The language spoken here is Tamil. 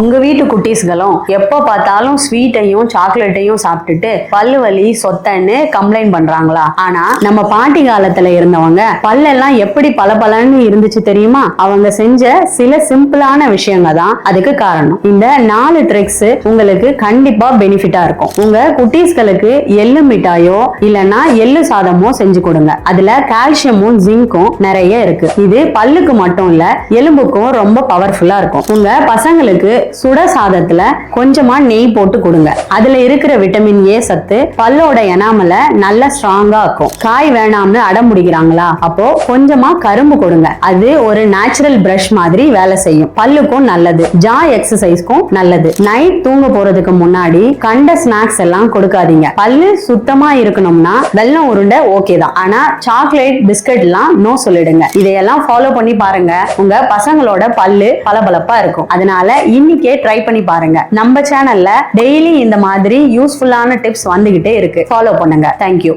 உங்க வீட்டு குட்டீஸ்களும் எப்ப பார்த்தாலும் ஸ்வீட்டையும் சாக்லேட்டையும் சாப்பிட்டுட்டு பல்லு வலி சொத்தன்னு கம்ப்ளைண்ட் பண்றாங்களா? ஆனா நம்ம பாட்டி காலத்துல இருந்தவங்க பல்லெல்லாம் எப்படி பலபலன்னு இருந்துச்சு தெரியுமா? அவங்க செஞ்ச சில சிம்பிளான விஷயங்க தான் அதுக்கு காரணம். இந்த 4 ட்ரிக்ஸ் உங்களுக்கு கண்டிப்பா பெனிஃபிட்டா இருக்கும். உங்க குட்டீஸ்களுக்கு எள்ளு மிட்டாயோ இல்லனா எள்ளு சாதமோ செஞ்சு கொடுங்க. அதுல கால்சியமும் ஜிங்கும் நிறைய இருக்கு. இது பல்லுக்கு மட்டும் இல்ல, எலும்புக்கும் ரொம்ப பவர்ஃபுல்லா இருக்கும். உங்க பசங்களுக்கு சுட சாதத்துல கொஞ்சமா நெய் போட்டு கொடுங்க. அதுல இருக்கிற விட்டமின் ஏ சத்து பல்லோட எனாமல நல்ல ஸ்ட்ராங்கா இருக்கும். காய் வேணாம்னு அடம் முடிக்கிறாங்களா? அப்போ கொஞ்சமா கரும்பு கொடுங்க. அது ஒரு நேச்சுரல் பிரஷ் மாதிரி வேலை செய்யும். பல்லுக்கும் நல்லது, ஜா எக்ஸசைஸ்க்கும் நல்லது. நைட் தூங்க போறதுக்கு முன்னாடி கண்ட ஸ்நாக்ஸ் எல்லாம் கொடுக்காதீங்க. பல்லு சுத்தமா இருக்கணும்னா வெல்லம் உருண்டை ஓகே தான், ஆனா சாக்லேட் பிஸ்கட் எல்லாம் நோ சொல்லிடுங்க. இதையெல்லாம் ஃபாலோ பண்ணி பாருங்க, உங்க பசங்களோட பல்லு பளபளப்பா இருக்கும். அதனால இன்னைக்கே ட்ரை பண்ணி பாருங்க. நம்ம சேனல்ல டெய்லி இந்த மாதிரி யூஸ்ஃபுல்லான டிப்ஸ் வந்துகிட்டே இருக்கு. ஃபாலோ பண்ணுங்க. தேங்க்யூ.